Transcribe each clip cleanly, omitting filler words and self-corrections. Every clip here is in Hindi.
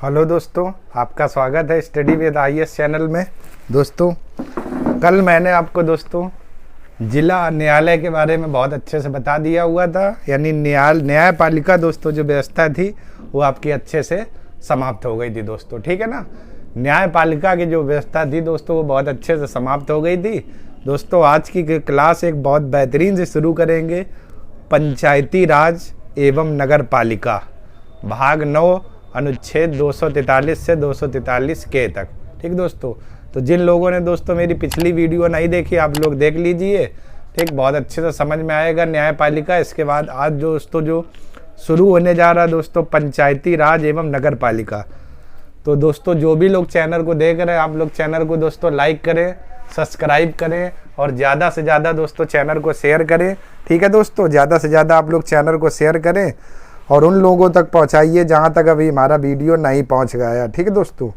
हेलो दोस्तों, आपका स्वागत है स्टडी विद आईएएस चैनल में। दोस्तों, कल मैंने आपको दोस्तों जिला न्यायालय के बारे में बहुत अच्छे से बता दिया हुआ था। यानी न्यायपालिका दोस्तों जो व्यवस्था थी वो आपकी अच्छे से समाप्त हो गई थी दोस्तों, ठीक है ना। न्यायपालिका की जो व्यवस्था थी दोस्तों वो बहुत अच्छे से समाप्त हो गई थी। दोस्तों, आज की क्लास एक बहुत बेहतरीन से शुरू करेंगे। पंचायती राज एवं नगर पालिका भाग 9 अनुच्छेद 243 से 243 के तक, ठीक दोस्तों। तो जिन लोगों ने दोस्तों मेरी पिछली वीडियो नहीं देखी, आप लोग देख लीजिए, ठीक। बहुत अच्छे से समझ में आएगा न्यायपालिका। इसके बाद आज दोस्तों जो शुरू होने जा रहा है दोस्तों पंचायती राज एवं नगर पालिका। तो दोस्तों जो भी लोग चैनल को देख रहे हैं, आप लोग चैनल को दोस्तों लाइक करें, सब्सक्राइब करें और ज़्यादा से ज़्यादा दोस्तों चैनल को शेयर करें, ठीक है दोस्तों। ज़्यादा से ज़्यादा आप लोग चैनल को शेयर करें और उन लोगों तक पहुंचाइए जहां तक अभी हमारा वीडियो नहीं पहुंच गया, ठीक है दोस्तों।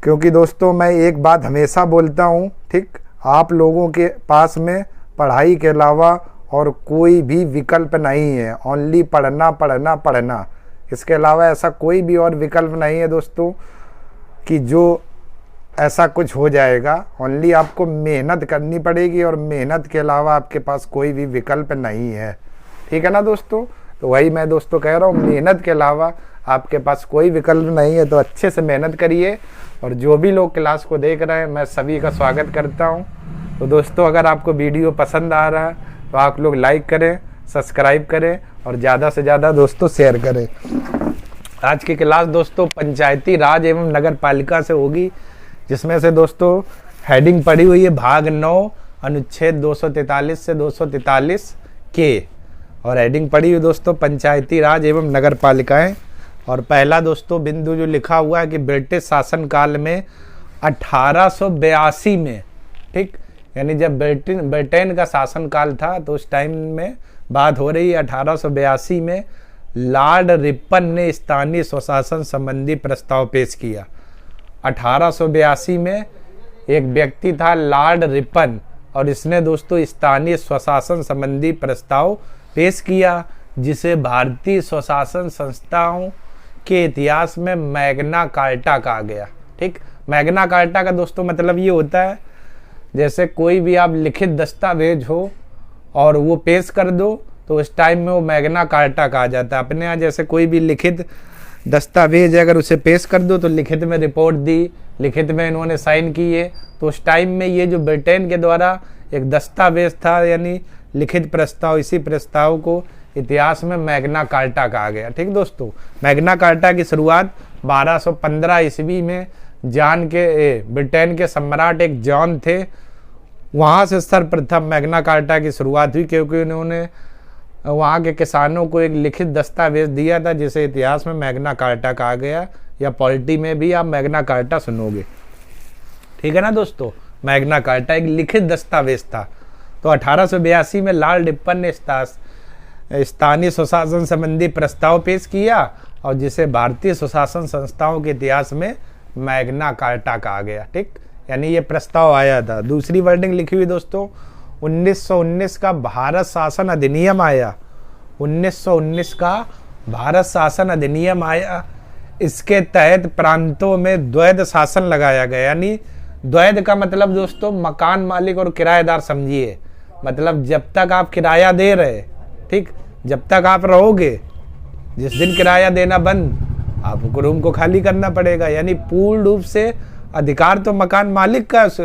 क्योंकि दोस्तों मैं एक बात हमेशा बोलता हूं, ठीक, आप लोगों के पास में पढ़ाई के अलावा और कोई भी विकल्प नहीं है। ओनली पढ़ना पढ़ना पढ़ना, इसके अलावा ऐसा कोई भी और विकल्प नहीं है दोस्तों कि जो ऐसा कुछ हो जाएगा। ओनली आपको मेहनत करनी पड़ेगी और मेहनत के अलावा आपके पास कोई भी विकल्प नहीं है, ठीक है ना दोस्तों। तो वही मैं दोस्तों कह रहा हूँ, मेहनत के अलावा आपके पास कोई विकल्प नहीं है। तो अच्छे से मेहनत करिए और जो भी लोग क्लास को देख रहे हैं मैं सभी का स्वागत करता हूँ। तो दोस्तों अगर आपको वीडियो पसंद आ रहा है तो आप लोग लाइक करें, सब्सक्राइब करें और ज़्यादा से ज़्यादा दोस्तों शेयर करें। आज की क्लास दोस्तों पंचायती राज एवं नगर पालिका से होगी, जिसमें से दोस्तों हेडिंग पड़ी हुई है भाग 9 अनुच्छेद 243 से 243 के, और हेडिंग पड़ी हुई दोस्तों पंचायती राज एवं नगर पालिकाएं। और पहला दोस्तों बिंदु जो लिखा हुआ है कि ब्रिटिश शासनकाल में 1882 में, ठीक, यानी जब ब्रिटेन का शासनकाल था तो उस टाइम में बात हो रही है। 1882 में लॉर्ड रिपन ने स्थानीय स्वशासन संबंधी प्रस्ताव पेश किया। 1882 में एक व्यक्ति था लॉर्ड रिपन, और इसने दोस्तों स्थानीय स्वशासन संबंधी प्रस्ताव पेश किया, जिसे भारतीय स्वशासन संस्थाओं के इतिहास में मैग्ना कार्टा कहा गया, ठीक। मैग्ना कार्टा का दोस्तों मतलब ये होता है जैसे कोई भी आप लिखित दस्तावेज हो और वो पेश कर दो तो उस टाइम में वो मैग्ना कार्टा कहा जाता है। अपने यहाँ जैसे कोई भी लिखित दस्तावेज अगर उसे पेश कर दो तो लिखित में रिपोर्ट दी, लिखित में इन्होंने साइन किए, तो उस टाइम में ये जो ब्रिटेन के द्वारा एक दस्तावेज था यानी लिखित प्रस्ताव, इसी प्रस्ताव को इतिहास में मैग्ना कार्टा कहा गया, ठीक दोस्तों। मैग्ना कार्टा की शुरुआत 1215 ईस्वी में ब्रिटेन के सम्राट एक जॉन थे, वहाँ से सर्वप्रथम मैग्ना कार्टा की शुरुआत हुई, क्योंकि उन्होंने वहाँ के किसानों को एक लिखित दस्तावेज दिया था जिसे इतिहास में मैग्ना कार्टा कहा गया, या पॉलिटी में भी आप मैग्ना कार्टा सुनोगे, ठीक है ना दोस्तों। मैग्ना कार्टा एक लिखित दस्तावेज था। तो 1882 में लॉर्ड रिपन ने स्थानीय स्वशासन संबंधी प्रस्ताव पेश किया और जिसे भारतीय स्वशासन संस्थाओं के इतिहास में मैग्ना कार्टा कहा गया, ठीक। यानी ये प्रस्ताव आया था। दूसरी वर्डिंग लिखी हुई दोस्तों 1919 का भारत शासन अधिनियम आया। 1919 का भारत शासन अधिनियम आया। इसके तहत प्रांतों में द्वैध शासन लगाया गया। यानी द्वैध का मतलब दोस्तों मकान मालिक और किराएदार समझिए, मतलब जब तक आप किराया दे रहे, ठीक, जब तक आप रहोगे, जिस दिन किराया देना बंद आपको रूम को खाली करना पड़ेगा। यानी पूर्ण रूप से अधिकार तो मकान मालिक का उस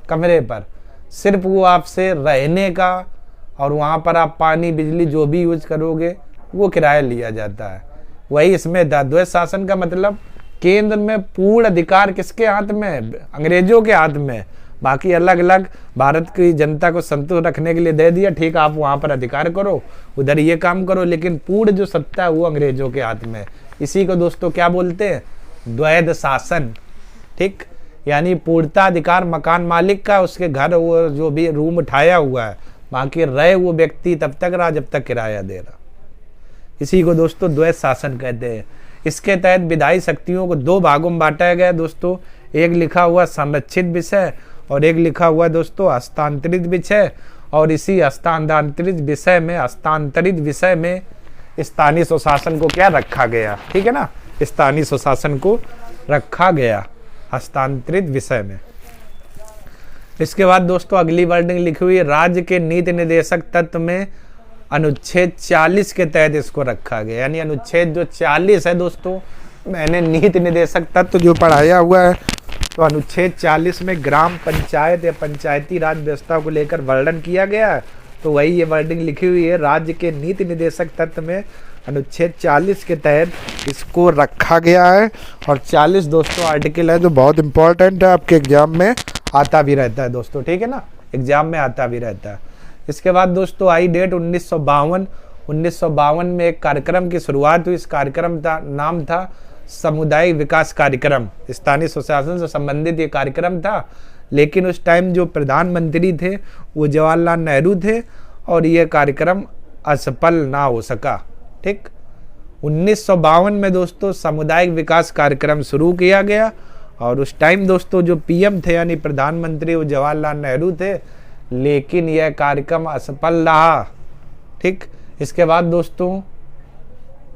कमरे पर, सिर्फ वो आपसे रहने का और वहाँ पर आप पानी बिजली जो भी यूज करोगे वो किराया लिया जाता है। वही इसमें द्वैध शासन का मतलब केंद्र में पूर्ण अधिकार किसके हाथ में, अंग्रेजों के हाथ में। बाकी अलग अलग भारत की जनता को संतुष्ट रखने के लिए दे दिया, ठीक, आप वहाँ पर अधिकार करो, उधर ये काम करो, लेकिन पूर्ण जो सत्ता है वो अंग्रेजों के हाथ में। इसी को दोस्तों क्या बोलते हैं, द्वैध शासन, ठीक। यानी पूर्णता अधिकार मकान मालिक का, उसके घर वो जो भी रूम उठाया हुआ है, बाकी रहे वो व्यक्ति तब तक रहा जब तक किराया दे रहा। इसी को दोस्तों द्वैध शासन कहते हैं। इसके तहत विधायी शक्तियों को 2 भागों में बांटा गया दोस्तों। एक लिखा हुआ संरक्षित विषय और एक लिखा हुआ दोस्तों हस्तांतरित विषय। और इसी हस्तांतरित विषय में स्थानीय स्वशासन को क्या रखा गया, ठीक है ना। स्थानीय स्वशासन को रखा गया हस्तांतरित विषय में। इसके बाद दोस्तों अगली वर्डिंग लिखी हुई है, राज्य के नीति निर्देशक तत्व में अनुच्छेद 40 के तहत इसको रखा गया। यानी अनुच्छेद जो 40 है दोस्तों, मैंने नीति निर्देशक तत्व जो पढ़ाया हुआ है, तो अनुच्छेद 40 में ग्राम पंचायत या पंचायती राज व्यवस्था को लेकर वर्णन किया गया है। तो वही ये वर्डिंग लिखी हुई है, राज्य के नीति निर्देशक तत्व में अनुच्छेद 40 के तहत इसको रखा गया है। और 40 दोस्तों आर्टिकल है जो बहुत इंपॉर्टेंट है, आपके एग्जाम में आता भी रहता है दोस्तों, ठीक है ना, एग्जाम में आता भी रहता है। इसके बाद दोस्तों आई डेट 1952 में एक कार्यक्रम की शुरुआत हुई। इस कार्यक्रम का नाम था सामुदायिक विकास कार्यक्रम। स्थानीय स्वशासन से संबंधित ये कार्यक्रम था, लेकिन उस टाइम जो प्रधानमंत्री थे वो जवाहरलाल नेहरू थे और ये कार्यक्रम असफल ना हो सका। ठीक, 1952 में दोस्तों सामुदायिक विकास कार्यक्रम शुरू किया गया और उस टाइम दोस्तों जो पीएम थे यानी प्रधानमंत्री वो जवाहरलाल नेहरू थे, लेकिन यह कार्यक्रम असफल रहा। ठीक, इसके बाद दोस्तों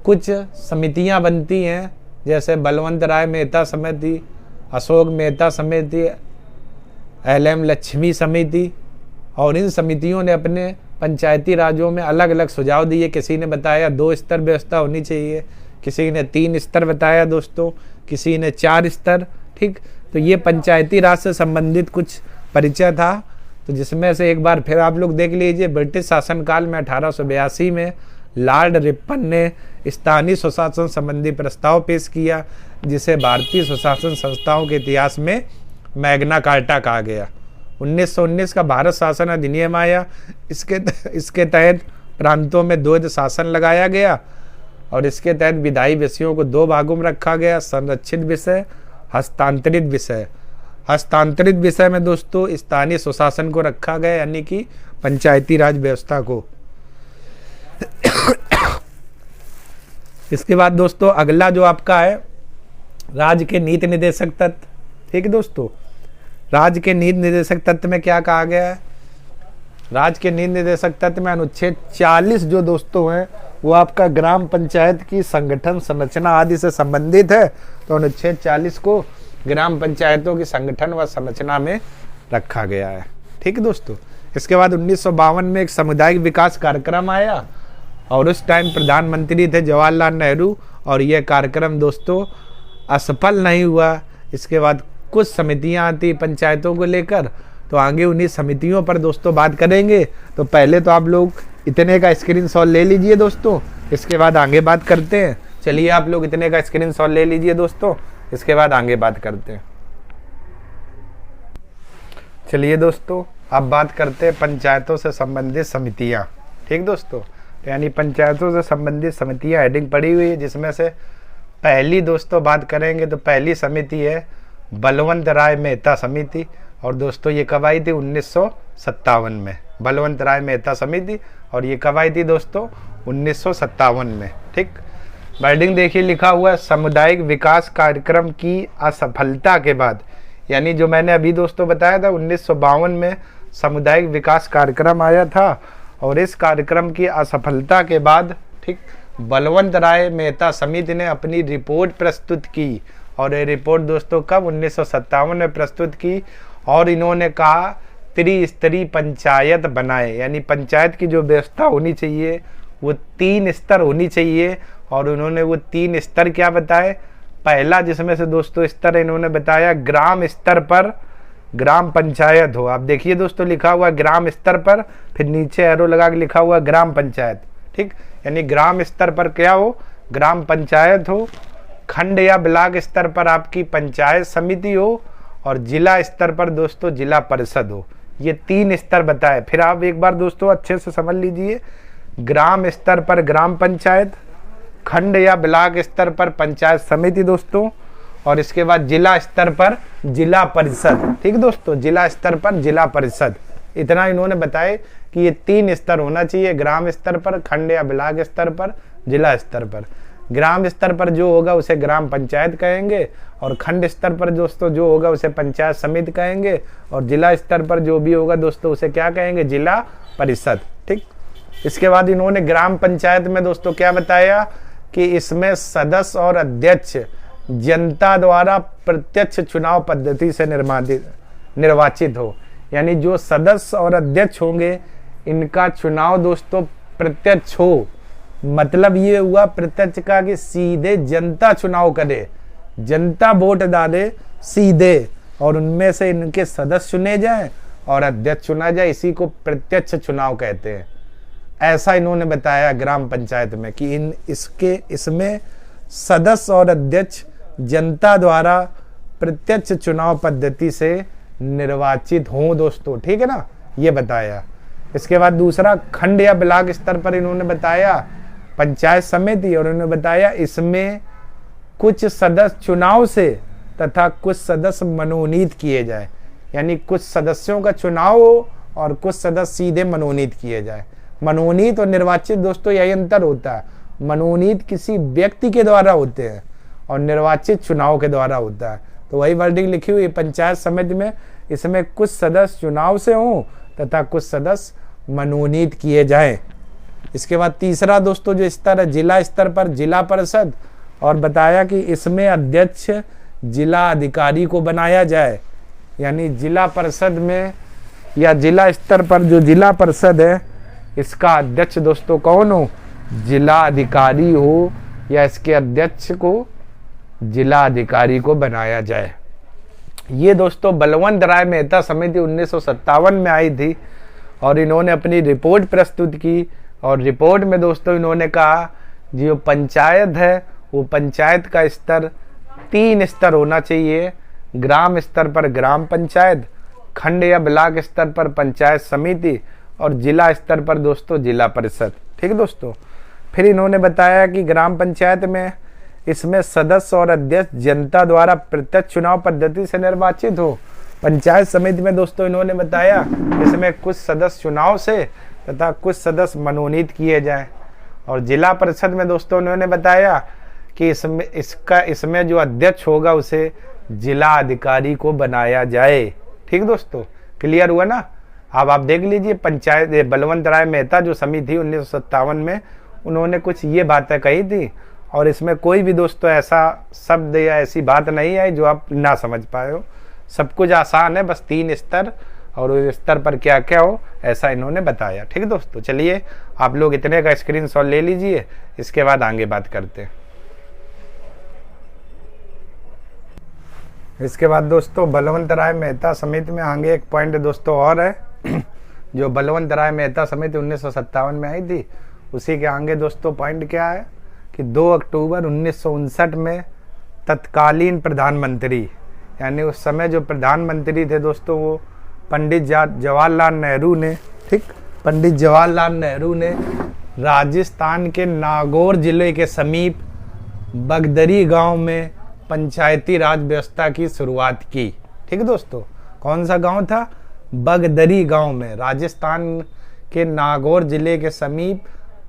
कुछ समितियां बनती हैं, जैसे बलवंत राय मेहता समिति, अशोक मेहता समिति, LM लक्ष्मी समिति, और इन समितियों ने अपने पंचायती राज्यों में अलग अलग सुझाव दिए। किसी ने बताया 2 स्तर व्यवस्था होनी चाहिए, किसी ने 3 स्तर बताया दोस्तों, किसी ने 4 स्तर। ठीक, तो ये पंचायती राज से संबंधित कुछ परिचय था। तो जिसमें से एक बार फिर आप लोग देख लीजिए, ब्रिटिश शासनकाल में 1882 में लॉर्ड रिपन ने स्थानीय स्वशासन संबंधी प्रस्ताव पेश किया, जिसे भारतीय स्वशासन संस्थाओं के इतिहास में मैग्ना कार्टा कहा गया। 1919 का भारत शासन अधिनियम आया। इसके तहत प्रांतों में द्वैध शासन लगाया गया और इसके तहत विधायी विषयों को 2 भागों में रखा गया, संरक्षित विषय, हस्तांतरित विषय। हस्तांतरित विषय में दोस्तों स्थानीय स्वशासन को रखा गया, यानी कि पंचायती राज व्यवस्था को। इसके बाद दोस्तों अगला जो आपका है राज्य के नीति निर्देशक तत्व। ठीक है दोस्तों, राज्य के नीति निर्देशक तत्व में क्या कहा गया है? राज्य के नीति निर्देशक तत्व में अनुच्छेद 40 जो दोस्तों हैं वो आपका ग्राम पंचायत की संगठन संरचना आदि से संबंधित है। तो अनुच्छेद 40 को ग्राम पंचायतों की संगठन व संरचना में रखा गया है। ठीक है दोस्तों, इसके बाद 1952 में एक सामुदायिक विकास कार्यक्रम आया और उस टाइम प्रधानमंत्री थे जवाहरलाल नेहरू और यह कार्यक्रम दोस्तों असफल नहीं हुआ। इसके बाद कुछ समितियां आती पंचायतों को लेकर, तो आगे उन्हीं समितियों पर दोस्तों बात करेंगे। तो पहले तो आप लोग इतने का स्क्रीनशॉट ले लीजिए दोस्तों, इसके बाद आगे बात करते हैं। चलिए आप लोग इतने का स्क्रीनशॉट ले लीजिए दोस्तों, इसके बाद आगे बात करते हैं। चलिए दोस्तों अब बात करते हैं पंचायतों से संबंधित समितियां। ठीक दोस्तों, तो यानी पंचायतों से संबंधित समितियां हेडिंग पड़ी हुई है, जिसमें से पहली दोस्तों बात करेंगे तो पहली समिति है बलवंत राय मेहता समिति। और दोस्तों ये कब आई थी? 1957 में। बलवंत राय मेहता समिति, और ये कब आई थी दोस्तों? 1957 में। ठीक, वर्डिंग देखिए लिखा हुआ है, सामुदायिक विकास कार्यक्रम की असफलता के बाद, यानी जो मैंने अभी दोस्तों बताया था 1952 में सामुदायिक विकास कार्यक्रम आया था और इस कार्यक्रम की असफलता के बाद ठीक बलवंत राय मेहता समिति ने अपनी रिपोर्ट प्रस्तुत की। और ये रिपोर्ट दोस्तों कब? 1957 में प्रस्तुत की। और इन्होंने कहा त्रिस्तरीय पंचायत बनाए, यानी पंचायत की जो व्यवस्था होनी चाहिए वो 3 स्तर होनी चाहिए। और उन्होंने वो 3 स्तर क्या बताए? पहला जिसमें से दोस्तों स्तर इन्होंने बताया ग्राम स्तर पर ग्राम पंचायत हो। आप देखिए दोस्तों लिखा हुआ ग्राम स्तर पर, फिर नीचे एरो लगा के लिखा हुआ ग्राम पंचायत। ठीक, यानी ग्राम स्तर पर क्या हो? ग्राम पंचायत हो। खंड या ब्लॉक स्तर पर आपकी पंचायत समिति हो और जिला स्तर पर दोस्तों जिला परिषद हो। ये 3 स्तर बताए। फिर आप एक बार दोस्तों अच्छे से समझ लीजिए, ग्राम स्तर पर ग्राम पंचायत, खंड या ब्लॉक स्तर पर पंचायत समिति दोस्तों, और इसके बाद जिला स्तर पर जिला परिषद। ठीक दोस्तों, जिला स्तर पर जिला परिषद। इतना इन्होंने बताया कि ये 3 स्तर होना चाहिए, ग्राम स्तर पर, खंड या ब्लॉक स्तर पर, जिला स्तर पर। ग्राम स्तर पर जो होगा उसे ग्राम पंचायत कहेंगे और खंड स्तर पर दोस्तों जो होगा उसे पंचायत समिति कहेंगे और जिला स्तर पर जो भी होगा दोस्तों उसे क्या कहेंगे? जिला परिषद। ठीक, इसके बाद इन्होंने ग्राम पंचायत में दोस्तों क्या बताया? कि इसमें सदस्य और अध्यक्ष जनता द्वारा प्रत्यक्ष चुनाव पद्धति से निर्वाचित हो। यानी जो सदस्य और अध्यक्ष होंगे इनका चुनाव दोस्तों प्रत्यक्ष हो। मतलब ये हुआ प्रत्यक्ष का कि सीधे जनता चुनाव करे, जनता वोट डाले सीधे, और उनमें से इनके सदस्य चुने जाएं और अध्यक्ष चुना जाए। इसी को प्रत्यक्ष चुनाव कहते हैं। ऐसा इन्होंने बताया ग्राम पंचायत में कि इसमें सदस्य और अध्यक्ष जनता द्वारा प्रत्यक्ष चुनाव पद्धति से निर्वाचित हों दोस्तों। ठीक है ना, ये बताया। इसके बाद दूसरा, खंड या ब्लॉक स्तर पर इन्होंने बताया पंचायत समिति, और इन्होंने बताया इसमें कुछ सदस्य चुनाव से तथा कुछ सदस्य मनोनीत किए जाए। यानी कुछ सदस्यों का चुनाव हो और कुछ सदस्य सीधे मनोनीत किए जाए। मनोनीत और निर्वाचित दोस्तों यही अंतर होता है। मनोनीत किसी व्यक्ति के द्वारा होते हैं और निर्वाचित चुनाव के द्वारा होता है। तो वही वर्डिंग लिखी हुई पंचायत समिति में, इसमें कुछ सदस्य चुनाव से हों तथा कुछ सदस्य मनोनीत किए जाएं। इसके बाद तीसरा दोस्तों जो स्तर है जिला स्तर पर जिला परिषद, और बताया कि इसमें अध्यक्ष जिला अधिकारी को बनाया जाए। यानी जिला परिषद में या जिला स्तर पर जो जिला परिषद है इसका अध्यक्ष दोस्तों कौन हो, जिला अधिकारी हो, या इसके अध्यक्ष को जिला अधिकारी को बनाया जाए। ये दोस्तों बलवंत राय मेहता समिति 1957 में आई थी और इन्होंने अपनी रिपोर्ट प्रस्तुत की। और रिपोर्ट में दोस्तों इन्होंने कहा जो पंचायत है वो पंचायत का स्तर 3 स्तर होना चाहिए। ग्राम स्तर पर ग्राम पंचायत, खंड या ब्लॉक स्तर पर पंचायत समिति, और जिला स्तर पर दोस्तों जिला परिषद। ठीक है दोस्तों। फिर इन्होंने बताया कि ग्राम पंचायत में इसमें सदस्य और अध्यक्ष जनता द्वारा प्रत्यक्ष चुनाव पद्धति से निर्वाचित हो। पंचायत समिति में दोस्तों इन्होंने बताया इसमें कुछ सदस्य चुनाव से तथा कुछ सदस्य मनोनीत किए जाएं। और जिला परिषद में दोस्तों इन्होंने बताया कि इसमें जो अध्यक्ष होगा उसे जिला अधिकारी को बनाया जाए। ठीक दोस्तों, क्लियर हुआ ना। अब आप देख लीजिए पंचायत बलवंत राय मेहता जो समिति थी 1957 में, उन्होंने कुछ ये बातें कही थी और इसमें कोई भी दोस्तों ऐसा शब्द या ऐसी बात नहीं आई जो आप ना समझ पाए हो। सब कुछ आसान है, बस 3 स्तर और उस स्तर पर क्या क्या हो ऐसा इन्होंने बताया। ठीक है दोस्तों, चलिए आप लोग इतने का स्क्रीनशॉट ले लीजिए, इसके बाद आगे बात करते हैं। इसके बाद दोस्तों बलवंत राय मेहता समिति में आगे एक पॉइंट दोस्तों और है जो बलवंत राय मेहता समिति 1957 में आई थी, उसी के आगे दोस्तों पॉइंट क्या है कि 2 अक्टूबर 1959 में तत्कालीन प्रधानमंत्री, यानी उस समय जो प्रधानमंत्री थे दोस्तों वो पंडित जवाहरलाल नेहरू ने, ठीक, पंडित जवाहरलाल नेहरू ने राजस्थान के नागौर जिले के समीप बगदरी गांव में पंचायती राज व्यवस्था की शुरुआत की। ठीक है दोस्तों, कौन सा गांव था? बगदरी गांव में, राजस्थान के नागौर जिले के समीप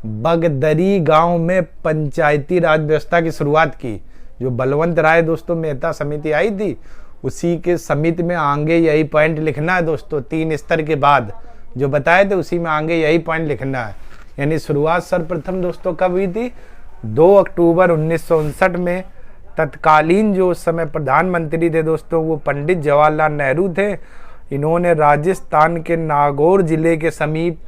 बगदरी गांव में पंचायती राज व्यवस्था की शुरुआत की। जो बलवंत राय दोस्तों मेहता समिति आई थी उसी के समिति में आगे यही पॉइंट लिखना है दोस्तों। 3 स्तर के बाद जो बताए थे उसी में आगे यही पॉइंट लिखना है। यानी शुरुआत सर्वप्रथम दोस्तों कब हुई थी? 2 अक्टूबर 1959 में। तत्कालीन जो उस समय प्रधानमंत्री थे दोस्तों वो पंडित जवाहरलाल नेहरू थे। इन्होंने राजस्थान के नागौर जिले के समीप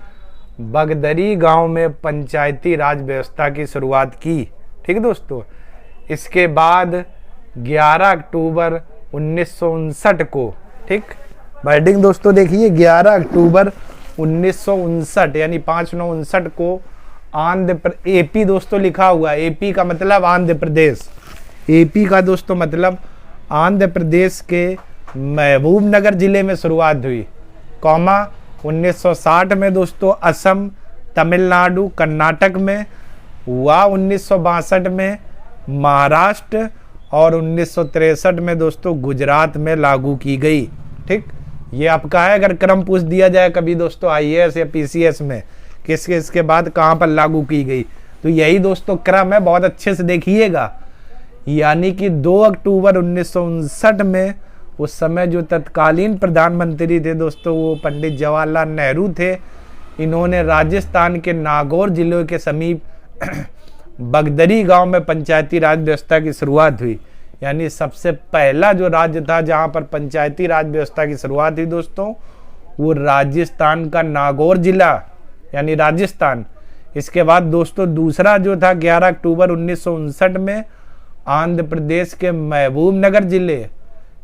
बगदरी गांव में पंचायती राज व्यवस्था की शुरुआत की। ठीक है दोस्तों, इसके बाद 11 अक्टूबर 1959 को, ठीक, वर्डिंग दोस्तों देखिए, 11 अक्टूबर 1959 यानी 5/9/59 को एपी दोस्तों लिखा हुआ है। एपी का मतलब आंध्र प्रदेश, एपी का दोस्तों मतलब आंध्र प्रदेश के महबूब नगर जिले में शुरुआत हुई, 1960 में दोस्तों असम, तमिलनाडु, कर्नाटक में हुआ, 1962 में महाराष्ट्र और 1963 में दोस्तों गुजरात में लागू की गई। ठीक, ये आपका है। अगर क्रम पूछ दिया जाए कभी दोस्तों आईएएस या पीसीएस में किसके इसके बाद कहाँ पर लागू की गई, तो यही दोस्तों क्रम है, बहुत अच्छे से देखिएगा। यानी कि 2 अक्टूबर 1959 में उस समय जो तत्कालीन प्रधानमंत्री थे दोस्तों वो पंडित जवाहरलाल नेहरू थे। इन्होंने राजस्थान के नागौर जिले के समीप बगदरी गांव में पंचायती राज व्यवस्था की शुरुआत हुई। यानी सबसे पहला जो राज्य था जहां पर पंचायती राज व्यवस्था की शुरुआत हुई दोस्तों, वो राजस्थान का नागौर जिला, यानी राजस्थान। इसके बाद दोस्तों दूसरा जो था 11 अक्टूबर 1959 में आंध्र प्रदेश के महबूबनगर जिले।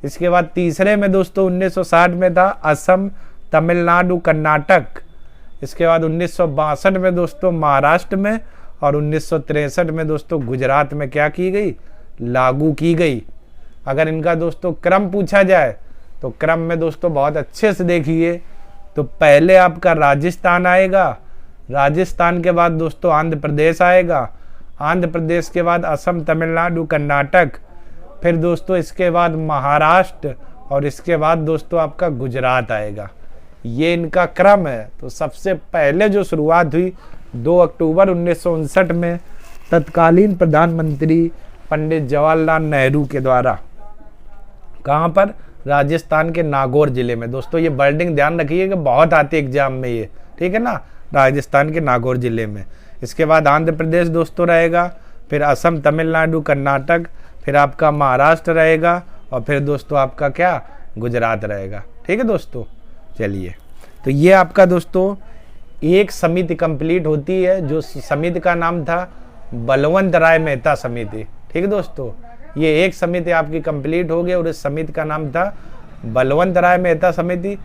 इसके बाद तीसरे में दोस्तों 1960 में था असम, तमिलनाडु, कर्नाटक। इसके बाद 1962 में दोस्तों महाराष्ट्र में, और 1963 में दोस्तों गुजरात में क्या की गई, लागू की गई। अगर इनका दोस्तों क्रम पूछा जाए तो क्रम में दोस्तों बहुत अच्छे से देखिए, तो पहले आपका राजस्थान आएगा, राजस्थान के बाद दोस्तों आंध्र प्रदेश आएगा, आंध्र प्रदेश के बाद असम, तमिलनाडु, कर्नाटक, फिर दोस्तों इसके बाद महाराष्ट्र, और इसके बाद दोस्तों आपका गुजरात आएगा। ये इनका क्रम है। तो सबसे पहले जो शुरुआत हुई 2 अक्टूबर 1959 में तत्कालीन प्रधानमंत्री पंडित जवाहरलाल नेहरू के द्वारा, कहाँ पर, राजस्थान के नागौर जिले में। दोस्तों ये वर्डिंग ध्यान रखिए कि बहुत आती है एग्जाम में ये, ठीक है ना, राजस्थान के नागौर जिले में। इसके बाद आंध्र प्रदेश दोस्तों रहेगा, फिर असम, तमिलनाडु, कर्नाटक, फिर आपका महाराष्ट्र रहेगा, और फिर दोस्तों आपका क्या, गुजरात रहेगा। ठीक है दोस्तों, चलिए, तो ये आपका दोस्तों एक समिति कंप्लीट होती है, जो समिति का नाम था बलवंत राय मेहता समिति। ठीक है दोस्तों, ये एक समिति आपकी कंप्लीट हो गई, और इस समिति का नाम था बलवंत राय मेहता समिति।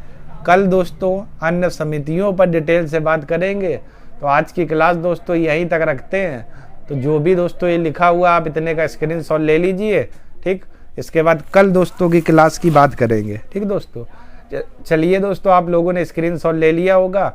कल दोस्तों अन्य समितियों पर डिटेल से बात करेंगे। तो आज की क्लास दोस्तों यहीं तक रखते हैं। तो जो भी दोस्तों ये लिखा हुआ आप इतने का स्क्रीनशॉट ले लीजिए। ठीक, इसके बाद कल दोस्तों की क्लास की बात करेंगे। ठीक दोस्तों, चलिए दोस्तों, आप लोगों ने स्क्रीनशॉट ले लिया होगा।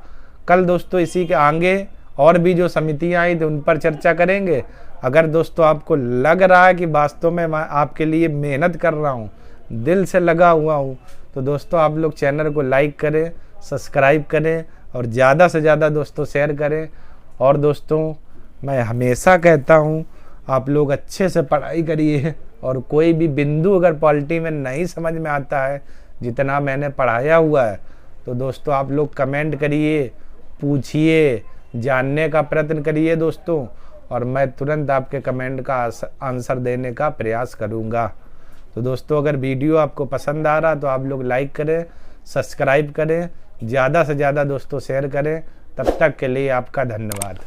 कल दोस्तों इसी के आगे और भी जो समितियाँ आई थी उन पर चर्चा करेंगे। अगर दोस्तों आपको लग रहा है कि वास्तव में मैं आपके लिए मेहनत कर रहा हूँ, दिल से लगा हुआ हूँ, तो दोस्तों आप लोग चैनल को लाइक करें, सब्सक्राइब करें, और ज़्यादा से ज़्यादा दोस्तों शेयर करें। और दोस्तों मैं हमेशा कहता हूँ आप लोग अच्छे से पढ़ाई करिए, और कोई भी बिंदु अगर पॉलिटी में नहीं समझ में आता है जितना मैंने पढ़ाया हुआ है, तो दोस्तों आप लोग कमेंट करिए, पूछिए, जानने का प्रयत्न करिए दोस्तों, और मैं तुरंत आपके कमेंट का आंसर देने का प्रयास करूँगा। तो दोस्तों अगर वीडियो आपको पसंद आ रहा तो आप लोग लाइक करें, सब्सक्राइब करें, ज़्यादा से ज़्यादा दोस्तों शेयर करें। तब तक के लिए आपका धन्यवाद।